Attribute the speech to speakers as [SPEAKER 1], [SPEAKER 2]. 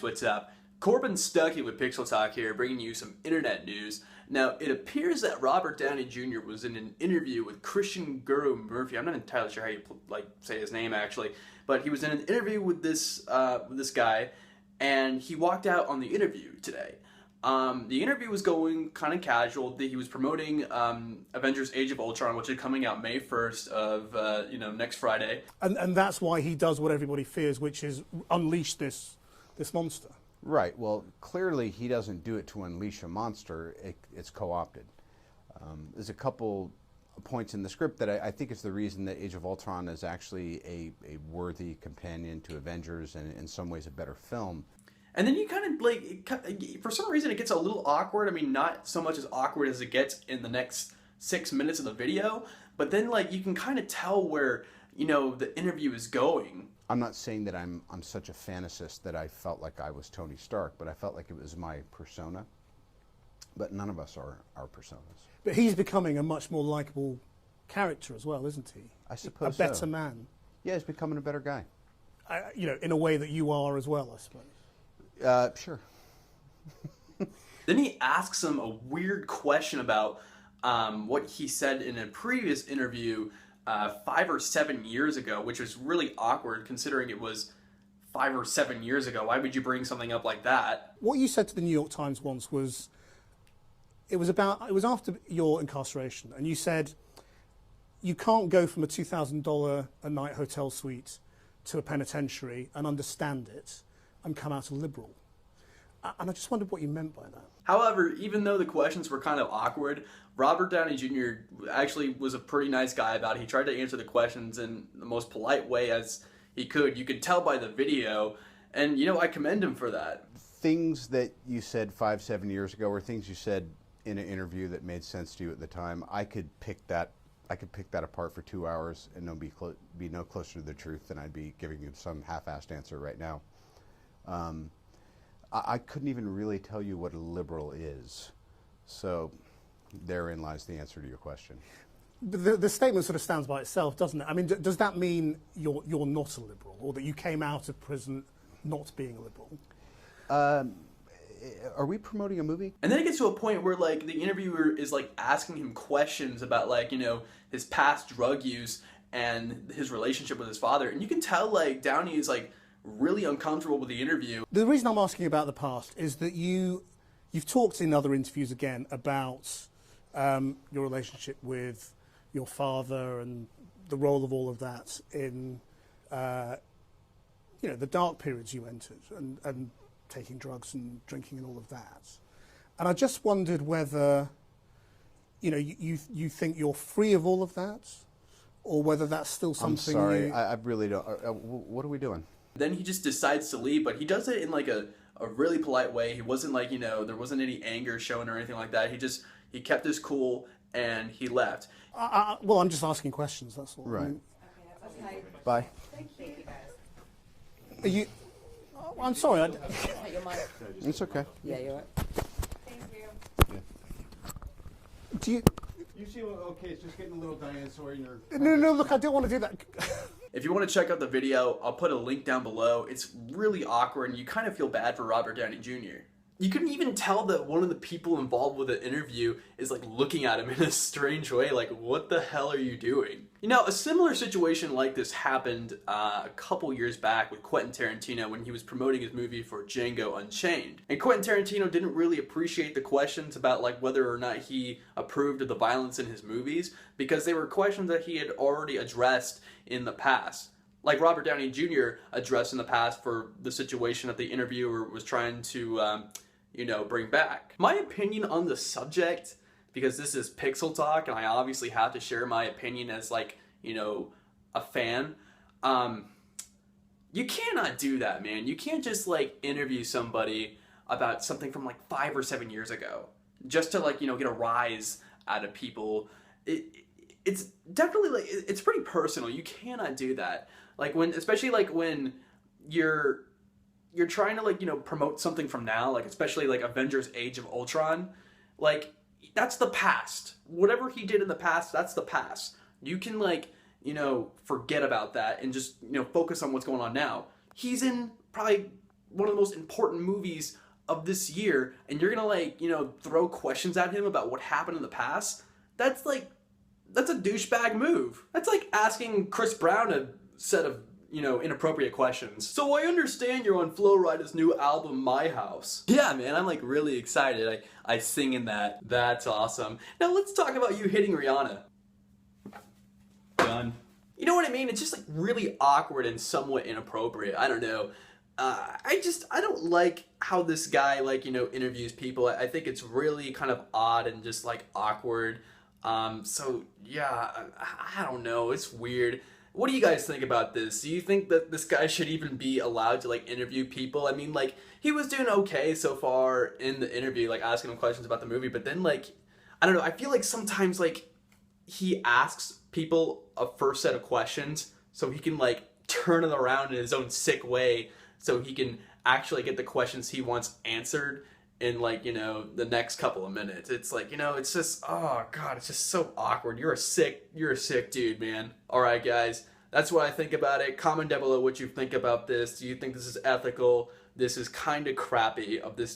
[SPEAKER 1] what's up? Corbin Stuckey with Pixel Talk here, bringing you some internet news. Now, it appears that Robert Downey Jr. was in an interview with Christian Guru Murphy. I'm not entirely sure how you say his name actually, but he was in an interview with this guy, and he walked out on the interview today. The interview was going kind of casual. He was promoting Avengers: Age of Ultron, which is coming out May 1st of next Friday.
[SPEAKER 2] And that's why he does what everybody fears, which is unleash this monster.
[SPEAKER 3] Right. Well, clearly he doesn't do it to unleash a monster. It's co-opted. There's a couple points in the script that I think is the reason that Age of Ultron is actually a worthy companion to Avengers and in some ways a better film.
[SPEAKER 1] And then you kind of, for some reason it gets a little awkward. I mean, not so much as awkward as it gets in the next 6 minutes of the video, but then you can kind of tell where, the interview is going.
[SPEAKER 3] I'm not saying that I'm such a fantasist that I felt like I was Tony Stark, but I felt like it was my persona. But none of us are our personas.
[SPEAKER 2] But he's becoming a much more likable character as well, isn't he?
[SPEAKER 3] I suppose
[SPEAKER 2] a better man.
[SPEAKER 3] Yeah, he's becoming a better guy.
[SPEAKER 2] In a way that you are as well, I suppose.
[SPEAKER 3] Sure.
[SPEAKER 1] Then he asks him a weird question about what he said in a previous interview 5 or 7 years ago, which was really awkward considering it was 5 or 7 years ago. Why would you bring something up like that?
[SPEAKER 2] What you said to the New York Times once was, it was after your incarceration, and you said you can't go from a $2,000 a night hotel suite to a penitentiary and understand it and come out a liberal. And I just wondered what you meant by that.
[SPEAKER 1] However, even though the questions were kind of awkward, Robert Downey Jr. actually was a pretty nice guy about it. He tried to answer the questions in the most polite way as he could. You could tell by the video, and I commend him for that.
[SPEAKER 3] Things that you said 5, 7 years ago, or things you said in an interview that made sense to you at the time, I could pick that apart for 2 hours and be no closer to the truth than I'd be giving you some half-assed answer right now. I couldn't even really tell you what a liberal is. So therein lies the answer to your question.
[SPEAKER 2] The statement sort of stands by itself, doesn't it? I mean, does that mean you're not a liberal, or that you came out of prison not being a liberal?
[SPEAKER 3] Are we promoting a movie?
[SPEAKER 1] And then it gets to a point where the interviewer is asking him questions about his past drug use and his relationship with his father, and you can tell Downey is really uncomfortable with the interview.
[SPEAKER 2] The reason I'm asking about the past is that you've talked in other interviews again about your relationship with your father and the role of all of that in the dark periods you entered and taking drugs and drinking and all of that. And I just wondered whether you think you're free of all of that, or whether that's still something.
[SPEAKER 3] I'm sorry, I really don't. What are we doing?
[SPEAKER 1] Then he just decides to leave, but he does it in a really polite way. He wasn't there wasn't any anger shown or anything like that. He kept his cool and he left.
[SPEAKER 2] Well, I'm just asking questions, that's all.
[SPEAKER 3] Right.
[SPEAKER 2] I mean,
[SPEAKER 4] Okay.
[SPEAKER 3] Bye.
[SPEAKER 4] Thank you guys.
[SPEAKER 2] are you? Oh, I'm sorry.
[SPEAKER 3] It's okay.
[SPEAKER 4] Yeah, you're right.
[SPEAKER 5] Thank you.
[SPEAKER 2] Do you?
[SPEAKER 3] You seem okay. It's just getting a little dinosaur in your...
[SPEAKER 2] No, look, I don't want to do that.
[SPEAKER 1] If you want to check out the video, I'll put a link down below. It's really awkward and you kind of feel bad for Robert Downey Jr. You can even tell that one of the people involved with the interview is looking at him in a strange way, what the hell are you doing? A similar situation like this happened a couple years back with Quentin Tarantino when he was promoting his movie for Django Unchained. And Quentin Tarantino didn't really appreciate the questions about whether or not he approved of the violence in his movies, because they were questions that he had already addressed in the past. Like Robert Downey Jr. addressed in the past for the situation that the interviewer was trying to bring back. My opinion on the subject, because this is Pixel Talk and I obviously have to share my opinion as a fan, you cannot do that, man. You can't just interview somebody about something from 5 or 7 years ago just to get a rise out of people. It's definitely it's pretty personal. You cannot do that. Especially when you're trying to promote something from now, especially Avengers: Age of Ultron. That's the past. Whatever he did in the past, that's the past. You can forget about that and just focus on what's going on now. He's in probably one of the most important movies of this year, and you're gonna like, you know, throw questions at him about what happened in the past. That's a douchebag move. That's like asking Chris Brown a set of, you know, inappropriate questions. So I understand you're on Flo Rida's new album, My House. Yeah, man, I'm like really excited. I sing in that. That's awesome. Now let's talk about you hitting Rihanna. Done. You know what I mean? It's just like really awkward and somewhat inappropriate. I don't know. I don't like how this guy, like, you know, interviews people. I think it's really kind of odd and just like awkward. So yeah, I don't know. It's weird. What do you guys think about this? Do you think that this guy should even be allowed to like interview people? I mean, like, he was doing okay so far in the interview, like asking him questions about the movie, but then like, I don't know, I feel like sometimes like he asks people a first set of questions so he can like turn it around in his own sick way so he can actually get the questions he wants answered in like, you know, the next couple of minutes. It's like, you know, it's just, oh God, it's just so awkward. You're a sick dude, man. All right, guys, that's what I think about it. Comment down below what you think about this. Do you think this is ethical? This is kind of crappy of this